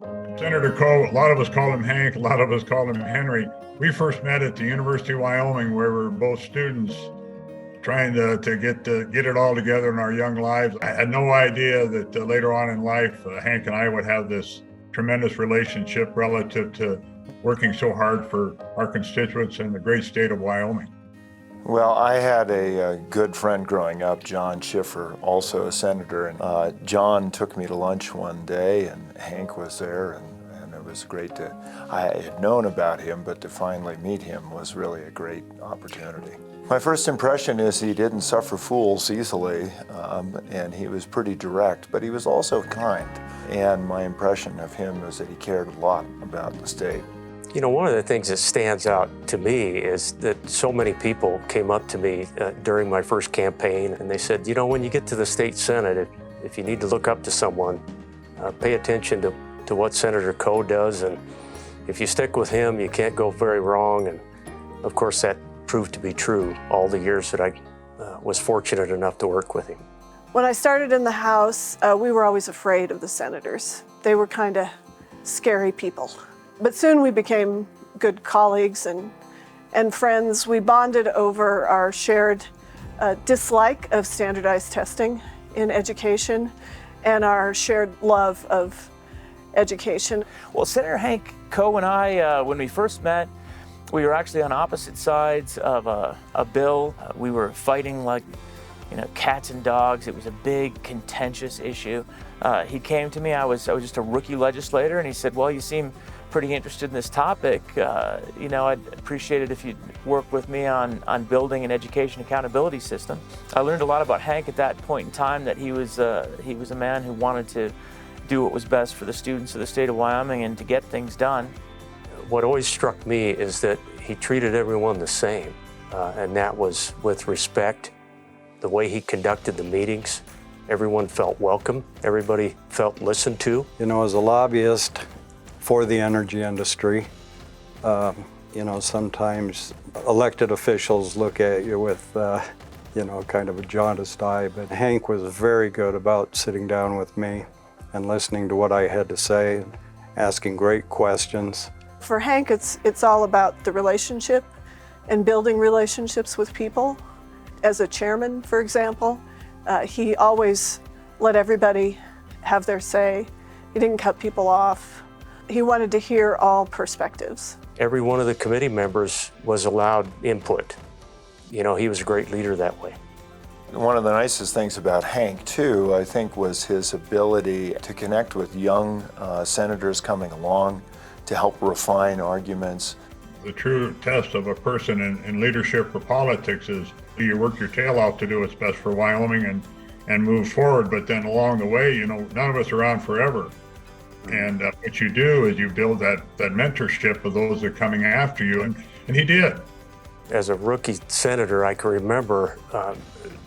Senator Coe, a lot of us call him Hank, a lot of us call him Henry. We first met at the University of Wyoming, where we were both students trying to get it all together in our young lives. I had no idea that later on in life, Hank and I would have this tremendous relationship relative to working so hard for our constituents in the great state of Wyoming. Well, I had a good friend growing up, John Schiffer, also a senator. And John took me to lunch one day, and Hank was there, and it was great to, I had known about him, but to finally meet him was really a great opportunity. My first impression is he didn't suffer fools easily, and he was pretty direct, but he was also kind. And my impression of him was that he cared a lot about the state. You know, one of the things that stands out to me is that so many people came up to me during my first campaign, and they said, you know, when you get to the state Senate, if you need to look up to someone, pay attention to what Senator Coe does, and if you stick with him, you can't go very wrong. And of course, that proved to be true all the years that I was fortunate enough to work with him. When I started in the House, we were always afraid of the senators. They were kind of scary people. But soon we became good colleagues and friends. We bonded over our shared dislike of standardized testing in education and our shared love of education. Well, Senator Hank Coe and I, when we first met, we were actually on opposite sides of a bill. We were fighting like, you know, cats and dogs. It was a big, contentious issue. He came to me, I was just a rookie legislator, and he said, well, you seem pretty interested in this topic. You know, I'd appreciate it if you'd work with me on building an education accountability system. I learned a lot about Hank at that point in time, that he was a man who wanted to do what was best for the students of the state of Wyoming and to get things done. What always struck me is that he treated everyone the same, and that was with respect. The way he conducted the meetings, everyone felt welcome, everybody felt listened to. You know, as a lobbyist for the energy industry, you know, sometimes elected officials look at you with, you know, kind of a jaundiced eye, but Hank was very good about sitting down with me and listening to what I had to say, asking great questions. For Hank, it's all about the relationship and building relationships with people. As a chairman, for example, he always let everybody have their say. He didn't cut people off. He wanted to hear all perspectives. Every one of the committee members was allowed input. You know, he was a great leader that way. One of the nicest things about Hank, too, I think, was his ability to connect with young senators coming along to help refine arguments. The true test of a person in leadership or politics is, do you work your tail off to do what's best for Wyoming and move forward, but then along the way, you know, none of us are around forever. And what you do is you build that mentorship of those that are coming after you, and he did. As a rookie senator, I can remember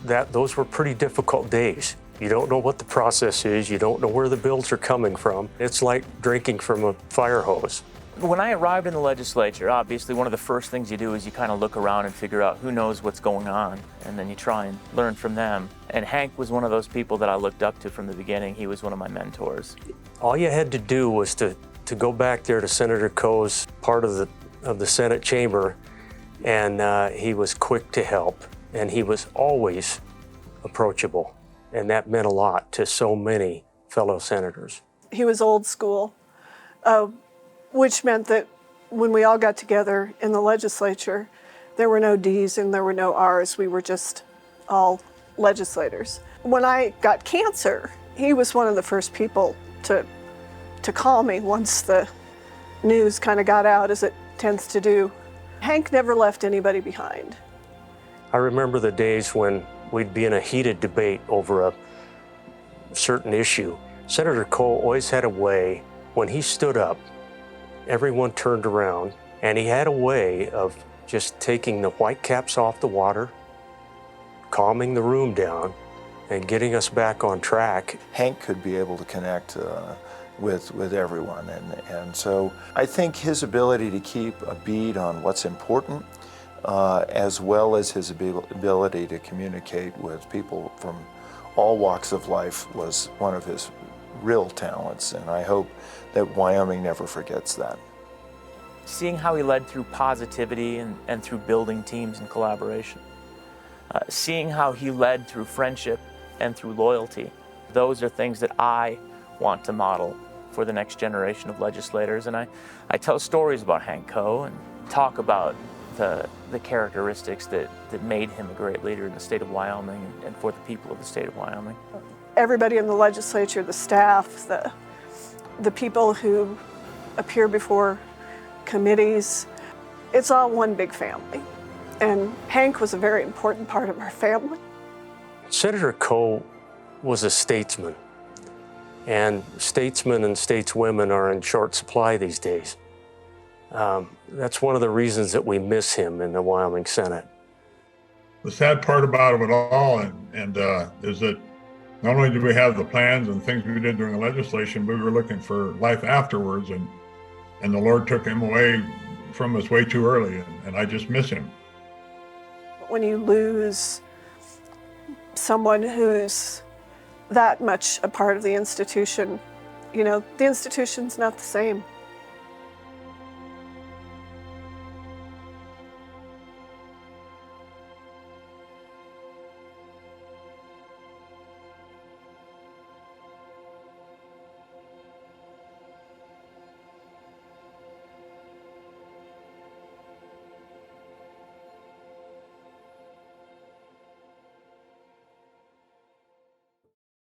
that those were pretty difficult days. You don't know what the process is, you don't know where the bills are coming from. It's like drinking from a fire hose. When I arrived in the legislature, obviously one of the first things you do is you kind of look around and figure out who knows what's going on, and then you try and learn from them. And Hank was one of those people that I looked up to from the beginning. He was one of my mentors. All you had to do was to go back there to Senator Coe's part of the Senate chamber, and he was quick to help, and he was always approachable, and that meant a lot to so many fellow senators. He was old school, which meant that when we all got together in the legislature, there were no D's and there were no R's. We were just all legislators. When I got cancer, he was one of the first people to call me once the news kind of got out, as it tends to do. Hank never left anybody behind. I remember the days when we'd be in a heated debate over a certain issue. Senator Coe always had a way, when he stood up, everyone turned around, and he had a way of just taking the white caps off the water, calming the room down, and getting us back on track. Hank could be able to connect with everyone, and so I think his ability to keep a bead on what's important, as well as his ability to communicate with people from all walks of life, was one of his real talents, and I hope that Wyoming never forgets that. Seeing how he led through positivity and through building teams and collaboration. Seeing how he led through friendship and through loyalty. Those are things that I want to model for the next generation of legislators. And I tell stories about Hank Coe and talk about the characteristics that made him a great leader in the state of Wyoming and for the people of the state of Wyoming. Everybody in the legislature, the staff, the people who appear before committees, it's all one big family. And Hank was a very important part of our family. Senator Coe was a statesman, and statesmen and stateswomen are in short supply these days. That's one of the reasons that we miss him in the Wyoming Senate. The sad part about it all is that not only did we have the plans and things we did during the legislation, but we were looking for life afterwards, and the Lord took him away from us way too early, and I just miss him. When you lose someone who's that much a part of the institution, you know, the institution's not the same.